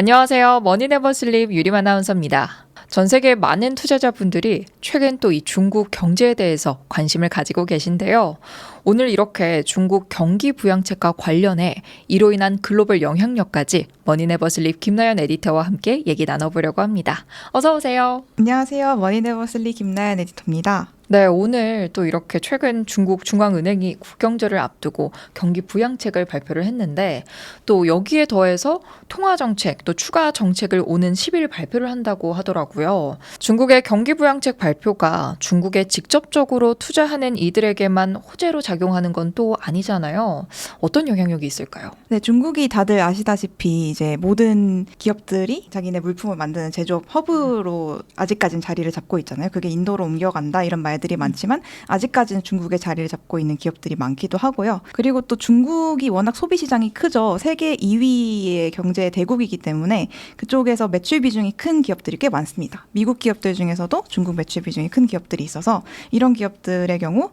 안녕하세요. 머니네버슬립 유림 아나운서입니다. 전 세계 많은 투자자분들이 최근 또 이 중국 경제에 대해서 관심을 가지고 계신데요. 오늘 이렇게 중국 경기 부양책과 관련해 이로 인한 글로벌 영향력까지 머니네버슬립 김나연 에디터와 함께 얘기 나눠보려고 합니다. 어서 오세요. 안녕하세요. 머니네버슬립 김나연 에디터입니다. 네, 오늘 또 이렇게 최근 중국 중앙은행이 국경제를 앞두고 경기 부양책을 발표를 했는데 또 여기에 더해서 통화정책 또 추가 정책을 오는 10일 발표를 한다고 하더라고요. 중국의 경기 부양책 발표가 중국에 직접적으로 투자하는 이들에게만 호재로 작용하는 건 또 아니잖아요. 어떤 영향력이 있을까요? 네, 중국이 다들 아시다시피 이제 모든 기업들이 자기네 물품을 만드는 제조업 허브로 아직까지는 자리를 잡고 있잖아요. 그게 인도로 옮겨간다 이런 말들이 많지만 아직까지는 중국에 자리를 잡고 있는 기업들이 많기도 하고요. 그리고 또 중국이 워낙 소비 시장이 크죠. 세계 2위의 경제 대국이기 때문에 그쪽에서 매출 비중이 큰 기업들이 꽤 많습니다. 미국 기업들 중에서도 중국 매출 비중이 큰 기업들이 있어서 이런 기업들의 경우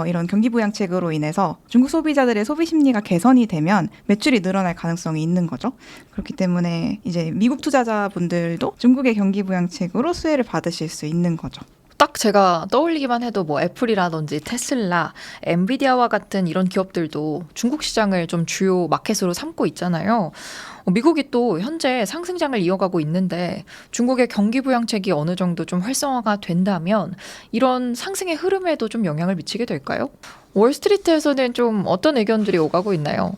이런 경기 부양책으로 인해서 중국 소비자들의 소비 심리가 개선이 되면 매출이 늘어날 가능성이 있는 거죠. 그렇기 때문에 이제 미국 투자자분들도 중국의 경기 부양책으로 수혜를 받으실 수 있는 거죠. 딱 제가 떠올리기만 해도 뭐 애플이라든지 테슬라, 엔비디아와 같은 이런 기업들도 중국 시장을 좀 주요 마켓으로 삼고 있잖아요. 미국이 또 현재 상승장을 이어가고 있는데 중국의 경기 부양책이 어느 정도 좀 활성화가 된다면 이런 상승의 흐름에도 좀 영향을 미치게 될까요? 월스트리트에서는 좀 어떤 의견들이 오가고 있나요?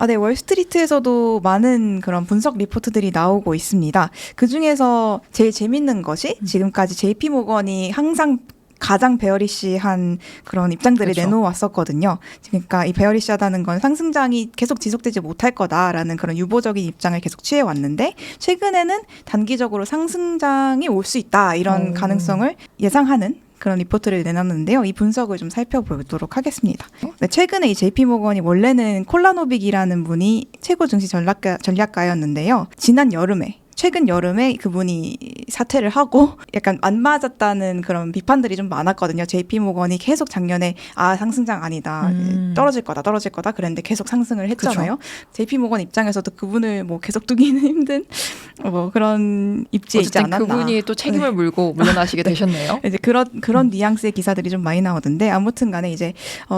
네, 월스트리트에서도 많은 그런 분석 리포트들이 나오고 있습니다. 그 중에서 제일 재밌는 것이 지금까지 JP 모건이 항상 가장 베어리시한 그런 입장들을 그렇죠. 내놓았었거든요. 그러니까 이 베어리시하다는 건 상승장이 계속 지속되지 못할 거다라는 그런 유보적인 입장을 계속 취해왔는데 최근에는 단기적으로 상승장이 올 수 있다 이런 가능성을 예상하는 그런 리포트를 내놨는데요. 이 분석을 좀 살펴보도록 하겠습니다. 네, 최근에 이 JP모건이 원래는 콜라노빅이라는 분이 최고 증시 전략가였는데요. 최근 여름에 그분이 사퇴를 하고 약간 안 맞았다는 그런 비판들이 좀 많았거든요. JP모건이 계속 작년에 상승장 아니다. 떨어질 거다 그랬는데 계속 상승을 했잖아요. JP모건 입장에서도 그분을 뭐 계속 두기는 힘든 뭐 그런 입지에 있지 않았나. 그분이 또 책임을 물고 물러나시게 되셨네요. 이제 그런 뉘앙스의 기사들이 좀 많이 나오던데 아무튼 간에 이제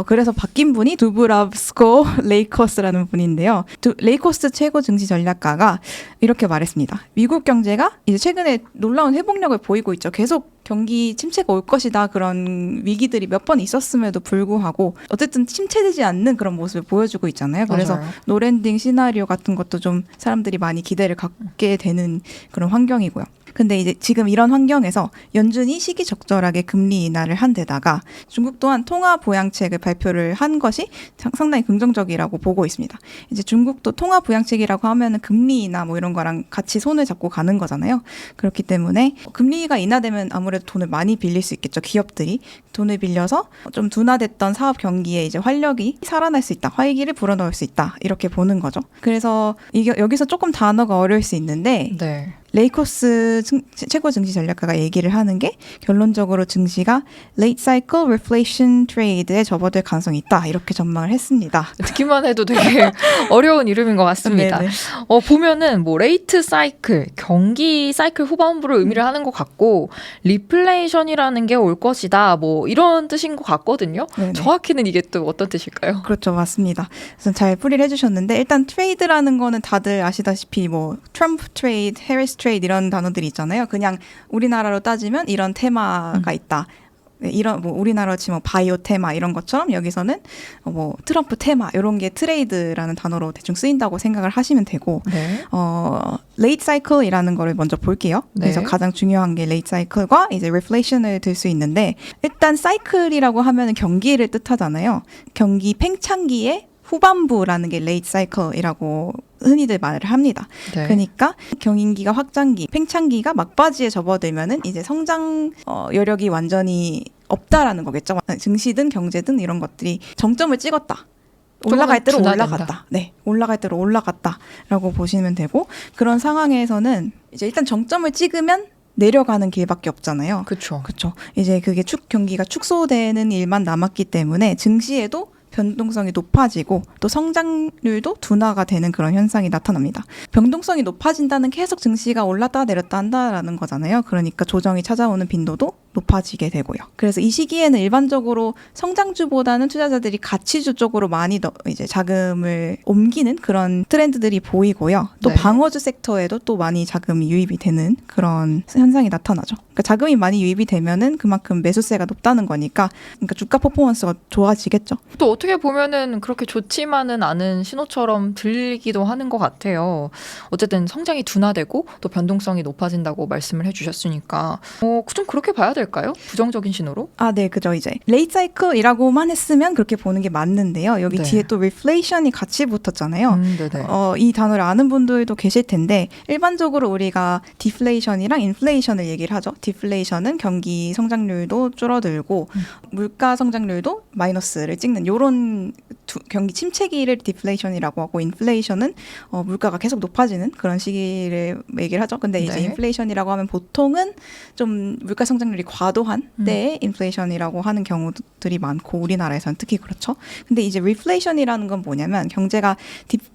그래서 바뀐 분이 두브랍스코 레이커스라는 분인데요. 레이커스 최고 증시 전략가가 이렇게 말했습니다. 미국 경제가 이제 최근에 놀라운 회복력을 보이고 있죠. 계속 경기 침체가 올 것이다 그런 위기들이 몇 번 있었음에도 불구하고 어쨌든 침체되지 않는 그런 모습을 보여주고 있잖아요. 그래서 맞아요. 노랜딩 시나리오 같은 것도 좀 사람들이 많이 기대를 갖게 되는 그런 환경이고요. 근데 이제 지금 이런 환경에서 연준이 시기적절하게 금리 인하를 한 데다가 중국 또한 통화 부양책을 발표를 한 것이 상당히 긍정적이라고 보고 있습니다. 이제 중국도 통화 부양책이라고 하면은 금리 인하 뭐 이런 거랑 같이 손을 잡고 가는 거잖아요. 그렇기 때문에 금리가 인하되면 아무래도 돈을 많이 빌릴 수 있겠죠. 기업들이 돈을 빌려서 좀 둔화됐던 사업 경기에 이제 활력이 살아날 수 있다. 활기를 불어넣을 수 있다. 이렇게 보는 거죠. 그래서 이게 여기서 조금 단어가 어려울 수 있는데 네. 레이커스 최고 증시 전략가가 얘기를 하는 게 결론적으로 증시가 late cycle reflation trade에 접어들 가능성이 있다. 이렇게 전망을 했습니다. 듣기만 해도 되게 어려운 이름인 것 같습니다. 보면은 뭐 레이트 사이클, 경기 사이클 후반부를 의미를 하는 것 같고 리플레이션이라는 게 올 것이다. 뭐 이런 뜻인 것 같거든요. 네네. 정확히는 이게 또 어떤 뜻일까요? 그렇죠. 맞습니다. 그래서 잘 풀이를 해주셨는데 일단 트레이드라는 거는 다들 아시다시피 뭐 트럼프 트레이드, 해리스 트레이드 이런 단어들이 있잖아요. 그냥 우리나라로 따지면 이런 테마가 있다. 네, 이런 뭐 우리나라로 치면 바이오 테마 이런 것처럼 여기서는 뭐 트럼프 테마 이런 게 트레이드라는 단어로 대충 쓰인다고 생각을 하시면 되고 네. 레이트 사이클이라는 거를 먼저 볼게요. 네. 그래서 가장 중요한 게 레이트 사이클과 이제 리플레이션을 들 수 있는데 일단 사이클이라고 하면은 경기를 뜻하잖아요. 경기 팽창기의 후반부라는 게 레이트 사이클이라고 흔히들 말을 합니다. 네. 그러니까 경인기가 확장기, 팽창기가 막바지에 접어들면은 이제 성장 여력이 완전히 없다라는 거겠죠. 증시든 경제든 이런 것들이 정점을 찍었다. 올라갈 대로 올라갔다. 네, 올라갈 대로 올라갔다라고 보시면 되고 그런 상황에서는 이제 일단 정점을 찍으면 내려가는 길밖에 없잖아요. 그렇죠. 그렇죠. 이제 그게 경기가 축소되는 일만 남았기 때문에 증시에도 변동성이 높아지고 또 성장률도 둔화가 되는 그런 현상이 나타납니다. 변동성이 높아진다는 계속 증시가 올랐다 내렸다 한다라는 거잖아요. 그러니까 조정이 찾아오는 빈도도 높아지게 되고요. 그래서 이 시기에는 일반적으로 성장주보다는 투자자들이 가치주 쪽으로 많이 이제 자금을 옮기는 그런 트렌드들이 보이고요. 또 네. 방어주 섹터에도 또 많이 자금이 유입이 되는 그런 현상이 나타나죠. 그러니까 자금이 많이 유입이 되면은 그만큼 매수세가 높다는 거니까 그러니까 주가 퍼포먼스가 좋아지겠죠. 또 어떻게 보면은 그렇게 좋지만은 않은 신호처럼 들리기도 하는 것 같아요. 어쨌든 성장이 둔화되고 또 변동성이 높아진다고 말씀을 해주셨으니까 좀 그렇게 봐야 될까요? 부정적인 신호로? 아, 네, 그죠. 이제 레이트 사이클이라고만 했으면 그렇게 보는 게 맞는데요. 여기 네. 뒤에 또 리플레이션이 같이 붙었잖아요. 네네. 이 단어를 아는 분들도 계실 텐데 일반적으로 우리가 디플레이션이랑 인플레이션을 얘기를 하죠. 디플레이션은 경기 성장률도 줄어들고 물가 성장률도 마이너스를 찍는 요런 경기 침체기를 디플레이션이라고 하고 인플레이션은 물가가 계속 높아지는 그런 시기를 얘기를 하죠. 근데 이제 네. 인플레이션이라고 하면 보통은 좀 물가 성장률이 과도한 때에 인플레이션이라고 하는 경우들이 많고 우리나라에서는 특히 그렇죠. 근데 이제 리플레이션이라는 건 뭐냐면 경제가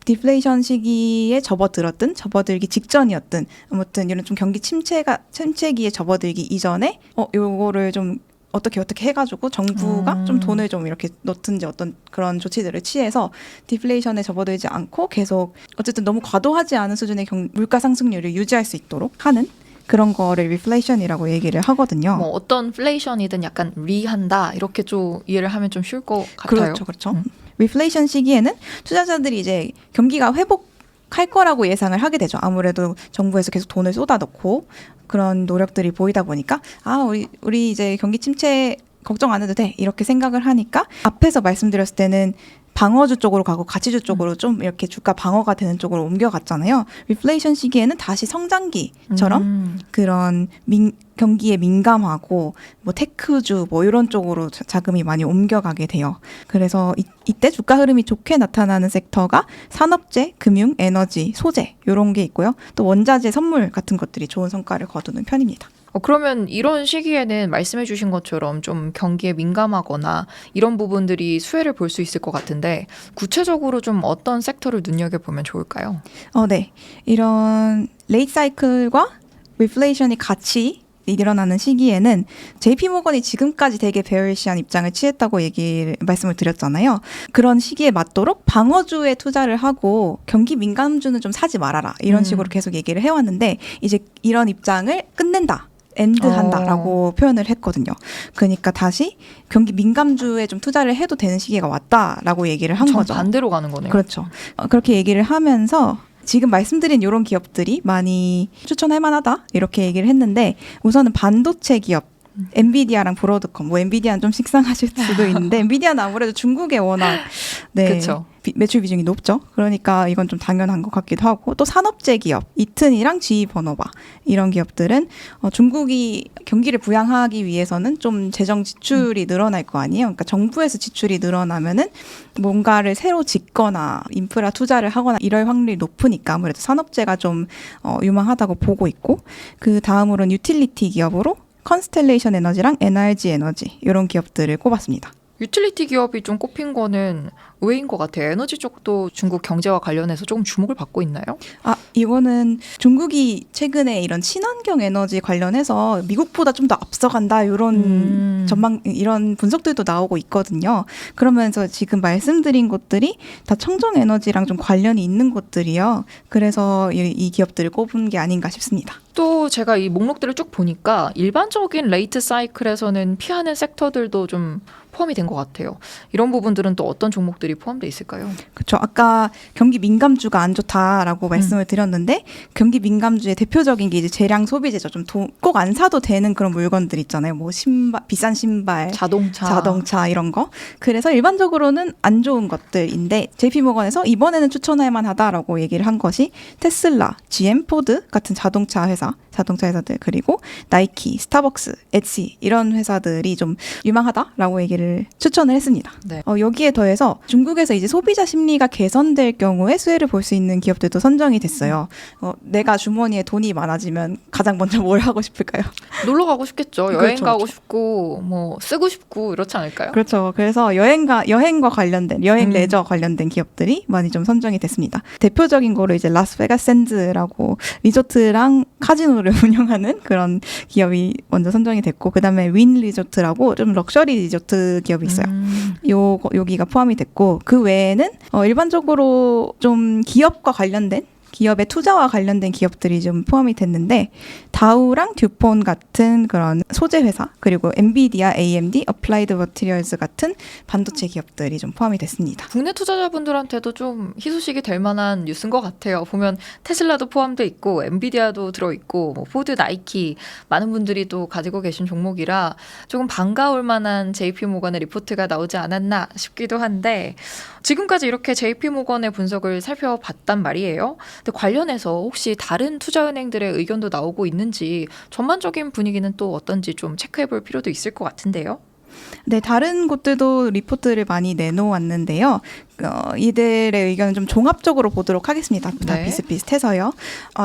디플레이션 시기에 접어들었든 접어들기 직전이었든 아무튼 이런 좀 경기 침체기에 접어들기 이전에 요거를 좀 어떻게 해가지고 정부가 좀 돈을 좀 이렇게 넣든지 어떤 그런 조치들을 취해서 디플레이션에 접어들지 않고 계속 어쨌든 너무 과도하지 않은 수준의 물가 상승률을 유지할 수 있도록 하는 그런 거를 리플레이션이라고 얘기를 하거든요. 뭐 어떤 플레이션이든 약간 리한다 이렇게 좀 이해를 하면 좀 쉬울 것 같아요. 그렇죠. 리플레이션 시기에는 투자자들이 이제 경기가 회복할 거라고 예상을 하게 되죠. 아무래도 정부에서 계속 돈을 쏟아넣고 그런 노력들이 보이다 보니까 우리 이제 경기 침체 걱정 안 해도 돼 이렇게 생각을 하니까 앞에서 말씀드렸을 때는 방어주 쪽으로 가고 가치주 쪽으로 좀 이렇게 주가 방어가 되는 쪽으로 옮겨갔잖아요. 리플레이션 시기에는 다시 성장기처럼 그런 경기에 민감하고 뭐 테크주 뭐 이런 쪽으로 자금이 많이 옮겨가게 돼요. 그래서 이때 주가 흐름이 좋게 나타나는 섹터가 산업재, 금융, 에너지, 소재 이런 게 있고요. 또 원자재, 선물 같은 것들이 좋은 성과를 거두는 편입니다. 그러면 이런 시기에는 말씀해 주신 것처럼 좀 경기에 민감하거나 이런 부분들이 수혜를 볼 수 있을 것 같은데 구체적으로 좀 어떤 섹터를 눈여겨보면 좋을까요? 네. 이런 레이트 사이클과 리플레이션이 같이 일어나는 시기에는 JP모건이 지금까지 되게 베어리시한 입장을 취했다고 말씀을 드렸잖아요. 그런 시기에 맞도록 방어주에 투자를 하고 경기 민감주는 좀 사지 말아라. 이런 식으로 계속 얘기를 해왔는데 이제 이런 입장을 끝낸다. 엔드한다라고 표현을 했거든요. 그러니까 다시 경기 민감주에 좀 투자를 해도 되는 시기가 왔다라고 얘기를 한 거죠. 반대로 가는 거네요. 그렇죠. 그렇게 얘기를 하면서 지금 말씀드린 이런 기업들이 많이 추천할 만하다 이렇게 얘기를 했는데 우선은 반도체 기업 엔비디아랑 브로드컴, 뭐 엔비디아는 좀 식상하실 수도 있는데 엔비디아는 아무래도 중국에 워낙 그렇죠. 매출 비중이 높죠. 그러니까 이건 좀 당연한 것 같기도 하고 또 산업재 기업 이튼이랑 GE버너바 이런 기업들은 중국이 경기를 부양하기 위해서는 좀 재정 지출이 늘어날 거 아니에요. 그러니까 정부에서 지출이 늘어나면은 뭔가를 새로 짓거나 인프라 투자를 하거나 이럴 확률이 높으니까 아무래도 산업재가 좀 유망하다고 보고 있고 그 다음으로는 유틸리티 기업으로 컨스텔레이션 에너지랑 NRG 에너지 이런 기업들을 꼽았습니다. 유틸리티 기업이 좀 꼽힌 거는 의외인 것 같아요. 에너지 쪽도 중국 경제와 관련해서 조금 주목을 받고 있나요? 이거는 중국이 최근에 이런 친환경 에너지 관련해서 미국보다 좀 더 앞서간다 이런 이런 분석들도 나오고 있거든요. 그러면서 지금 말씀드린 것들이 다 청정 에너지랑 좀 관련이 있는 것들이요. 그래서 이 기업들을 꼽은 게 아닌가 싶습니다. 또 제가 이 목록들을 쭉 보니까 일반적인 레이트 사이클에서는 피하는 섹터들도 좀 포함이 된 것 같아요. 이런 부분들은 또 어떤 종목들이 포함되어 있을까요? 그렇죠. 아까 경기 민감주가 안 좋다라고 말씀을 드렸는데 경기 민감주의 대표적인 게 이제 재량 소비재죠. 좀 꼭 안 사도 되는 그런 물건들 있잖아요. 뭐 신발, 비싼 신발, 자동차 이런 거. 그래서 일반적으로는 안 좋은 것들인데 JP모건에서 이번에는 추천할 만하다라고 얘기를 한 것이 테슬라, GM, 포드 같은 자동차 회사들 그리고 나이키, 스타벅스, 에치 이런 회사들이 좀 유망하다라고 얘기를 얘기를 추천을 했습니다. 네. 여기에 더해서 중국에서 이제 소비자 심리가 개선될 경우에 수혜를 볼 수 있는 기업들도 선정이 됐어요. 내가 주머니에 돈이 많아지면 가장 먼저 뭘 하고 싶을까요? 놀러 가고 싶겠죠. 여행 그렇죠, 가고 그렇죠. 싶고 뭐 쓰고 싶고 이렇지 않을까요? 그렇죠. 그래서 여행과 관련된 레저 관련된 기업들이 많이 좀 선정이 됐습니다. 대표적인 거로 이제 라스베가스 샌즈라고 리조트랑 카지노를 운영하는 그런 기업이 먼저 선정이 됐고, 그다음에 윈 리조트라고 좀 럭셔리 리조트 기업이 있어요. 여기가 포함이 됐고, 그 외에는 일반적으로 좀 기업의 투자와 관련된 기업들이 좀 포함이 됐는데, 다우랑 듀폰 같은 그런 소재 회사, 그리고 엔비디아, AMD, 어플라이드 머티리얼즈 같은 반도체 기업들이 좀 포함이 됐습니다. 국내 투자자분들한테도 좀 희소식이 될 만한 뉴스인 것 같아요. 보면 테슬라도 포함돼 있고 엔비디아도 들어있고 뭐 포드, 나이키 많은 분들이 또 가지고 계신 종목이라 조금 반가울 만한 JP모건의 리포트가 나오지 않았나 싶기도 한데, 지금까지 이렇게 JP모건의 분석을 살펴봤단 말이에요. 근데 관련해서 혹시 다른 투자은행들의 의견도 나오고 있는지, 전반적인 분위기는 또 어떤지 좀 체크해볼 필요도 있을 것 같은데요. 네, 다른 곳들도 리포트를 많이 내놓았는데요. 이들의 의견은 좀 종합적으로 보도록 하겠습니다. 다 네. 비슷비슷해서요.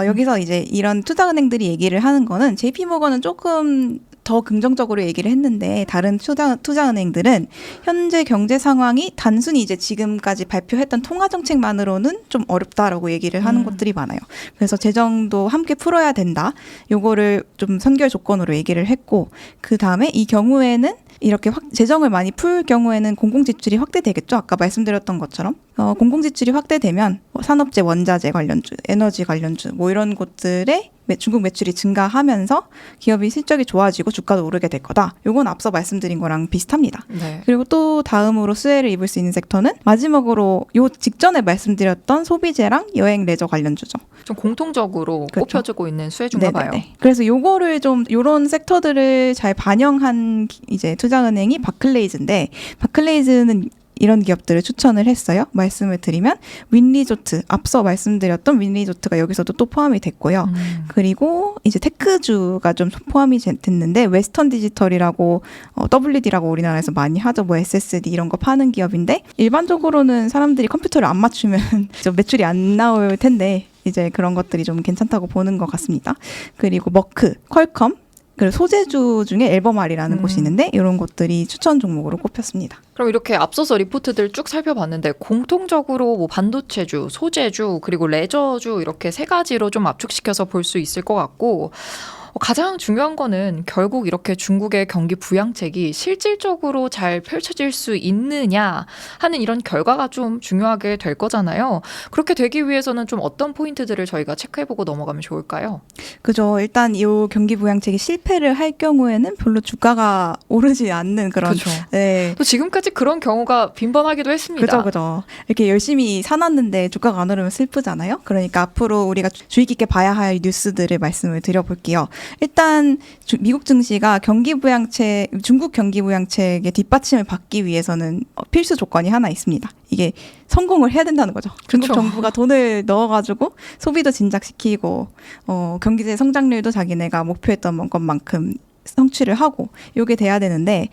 여기서 이제 이런 투자은행들이 얘기를 하는 거는, JP모건은 조금 더 긍정적으로 얘기를 했는데, 다른 투자은행들은 현재 경제 상황이 단순히 이제 지금까지 발표했던 통화 정책만으로는 좀 어렵다라고 얘기를 하는 곳들이 많아요. 그래서 재정도 함께 풀어야 된다. 요거를 좀 선결 조건으로 얘기를 했고, 그 다음에 이 경우에는 이렇게 재정을 많이 풀 경우에는 공공지출이 확대되겠죠. 아까 말씀드렸던 것처럼 공공지출이 확대되면 산업재, 원자재 관련주, 에너지 관련주 뭐 이런 곳들의 중국 매출이 증가하면서 기업이 실적이 좋아지고 주가도 오르게 될 거다. 요건 앞서 말씀드린 거랑 비슷합니다. 네. 그리고 또 다음으로 수혜를 입을 수 있는 섹터는 마지막으로 요 직전에 말씀드렸던 소비재랑 여행 레저 관련주죠. 좀 공통적으로 그렇죠. 꼽혀지고 있는 수혜주인가 봐요. 그래서 요거를 좀 요런 섹터들을 잘 반영한 이제 투자은행이 바클레이즈인데, 바클레이즈는 이런 기업들을 추천을 했어요. 말씀을 드리면 윈리조트, 앞서 말씀드렸던 윈리조트가 여기서도 또 포함이 됐고요. 그리고 이제 테크주가 좀 포함이 됐는데, 웨스턴 디지털이라고 WD라고 우리나라에서 많이 하죠. 뭐 SSD 이런 거 파는 기업인데, 일반적으로는 사람들이 컴퓨터를 안 맞추면 좀 매출이 안 나올 텐데 이제 그런 것들이 좀 괜찮다고 보는 것 같습니다. 그리고 머크, 퀄컴, 그리고 소재주 중에 앨범알이라는 곳이 있는데, 이런 것들이 추천 종목으로 꼽혔습니다. 그럼 이렇게 앞서서 리포트들 쭉 살펴봤는데, 공통적으로 뭐 반도체주, 소재주, 그리고 레저주 이렇게 세 가지로 좀 압축시켜서 볼 수 있을 것 같고, 가장 중요한 거는 결국 이렇게 중국의 경기 부양책이 실질적으로 잘 펼쳐질 수 있느냐 하는 이런 결과가 좀 중요하게 될 거잖아요. 그렇게 되기 위해서는 좀 어떤 포인트들을 저희가 체크해보고 넘어가면 좋을까요? 그죠. 일단 이 경기 부양책이 실패를 할 경우에는 별로 주가가 오르지 않는 그런. 그렇죠. 네. 또 지금까지 그런 경우가 빈번하기도 했습니다. 그죠. 이렇게 열심히 사놨는데 주가가 안 오르면 슬프잖아요. 그러니까 앞으로 우리가 주의 깊게 봐야 할 뉴스들을 말씀을 드려볼게요. 일단 미국 증시가 중국 경기 부양책의 뒷받침을 받기 위해서는 필수 조건이 하나 있습니다. 이게 성공을 해야 된다는 거죠. 중국 그쵸. 정부가 돈을 넣어가지고 소비도 진작시키고 경제 성장률도 자기네가 목표했던 것만큼 성취를 하고, 이게 돼야 되는데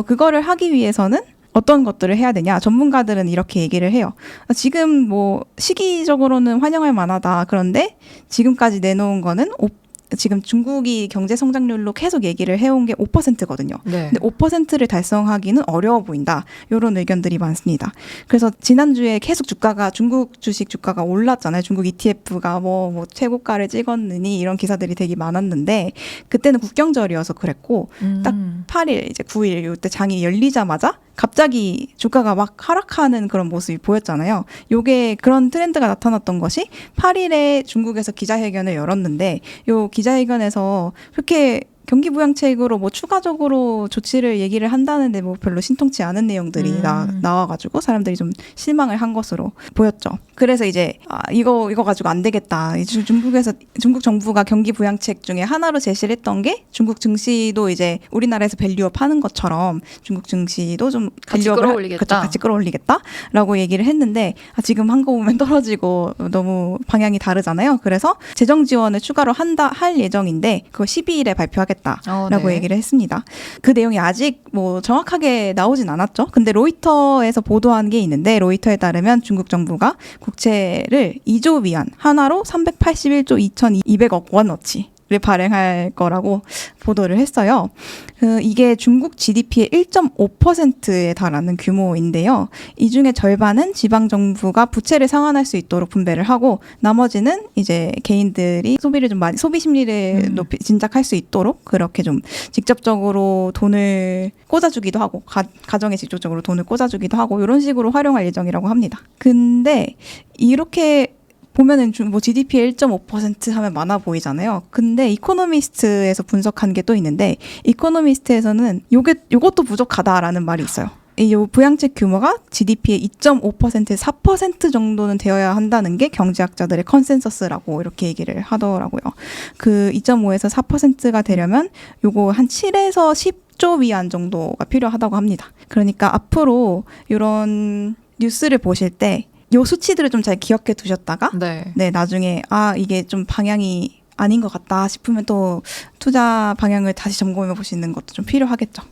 그거를 하기 위해서는 어떤 것들을 해야 되냐? 전문가들은 이렇게 얘기를 해요. 지금 뭐 시기적으로는 환영할 만하다. 그런데 지금까지 내놓은 거는 지금 중국이 경제 성장률로 계속 얘기를 해온 게 5%거든요. 네. 근데 5%를 달성하기는 어려워 보인다. 이런 의견들이 많습니다. 그래서 지난주에 계속 중국 주식 주가가 올랐잖아요. 중국 ETF가 뭐 최고가를 찍었느니 이런 기사들이 되게 많았는데, 그때는 국경절이어서 그랬고, 딱 8일, 이제 9일 이때 장이 열리자마자 갑자기 주가가 막 하락하는 그런 모습이 보였잖아요. 요게 그런 트렌드가 나타났던 것이 8일에 중국에서 기자회견을 열었는데, 요 기자회견에서 그렇게 경기 부양책으로 뭐 추가적으로 조치를 얘기를 한다는데 뭐 별로 신통치 않은 내용들이 나와가지고 사람들이 좀 실망을 한 것으로 보였죠. 그래서 이제 이거 가지고 안 되겠다. 중국 정부가 경기 부양책 중에 하나로 제시를 했던 게 중국 증시도 이제 우리나라에서 밸류업 하는 것처럼 중국 증시도 좀 같이 끌어올리겠다. 같이 끌어올리겠다라고 얘기를 했는데 지금 한국오면 떨어지고 너무 방향이 다르잖아요. 그래서 재정 지원을 추가로 할 예정인데 그거 12일에 발표하겠다라고 네. 얘기를 했습니다. 그 내용이 아직 뭐 정확하게 나오진 않았죠. 근데 로이터에서 보도한 게 있는데 로이터에 따르면 중국 정부가 국채를 2조 위안 하나로 381조 2,200억 원어치를 발행할 거라고 보도를 했어요. 이게 중국 GDP의 1.5%에 달하는 규모인데요. 이 중에 절반은 지방 정부가 부채를 상환할 수 있도록 분배를 하고 나머지는 이제 개인들이 소비를 좀 많이 소비 심리를 높이 진작할 수 있도록 그렇게 좀 직접적으로 돈을 꽂아주기도 하고 가정에 직접적으로 돈을 꽂아주기도 하고 이런 식으로 활용할 예정이라고 합니다. 근데 이렇게 보면은 뭐 GDP의 1.5% 하면 많아 보이잖아요. 근데 이코노미스트에서 분석한 게 또 있는데 이코노미스트에서는 요것도 부족하다라는 말이 있어요. 이 부양책 규모가 GDP의 2.5%에서 4% 정도는 되어야 한다는 게 경제학자들의 컨센서스라고 이렇게 얘기를 하더라고요. 그 2.5에서 4%가 되려면 요거 한 7에서 10조 위안 정도가 필요하다고 합니다. 그러니까 앞으로 이런 뉴스를 보실 때 요 수치들을 좀 잘 기억해 두셨다가 네, 나중에 이게 좀 방향이 아닌 것 같다 싶으면 또 투자 방향을 다시 점검해 보시는 것도 좀 필요하겠죠.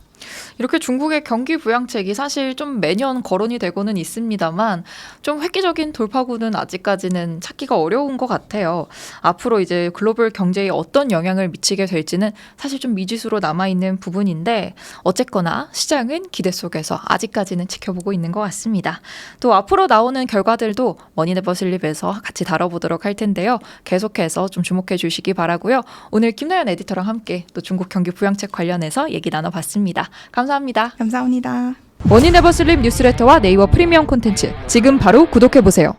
이렇게 중국의 경기 부양책이 사실 좀 매년 거론이 되고는 있습니다만 좀 획기적인 돌파구는 아직까지는 찾기가 어려운 것 같아요. 앞으로 이제 글로벌 경제에 어떤 영향을 미치게 될지는 사실 좀 미지수로 남아있는 부분인데 어쨌거나 시장은 기대 속에서 아직까지는 지켜보고 있는 것 같습니다. 또 앞으로 나오는 결과들도 머니네버슬립에서 같이 다뤄보도록 할 텐데요. 계속해서 좀 주목해 주시기 바라고요. 오늘 김나연 에디터랑 함께 또 중국 경기 부양책 관련해서 얘기 나눠봤습니다. 감사합니다. 감사합니다. 머니네버슬립 뉴스레터와 네이버 프리미엄 콘텐츠 지금 바로 구독해보세요.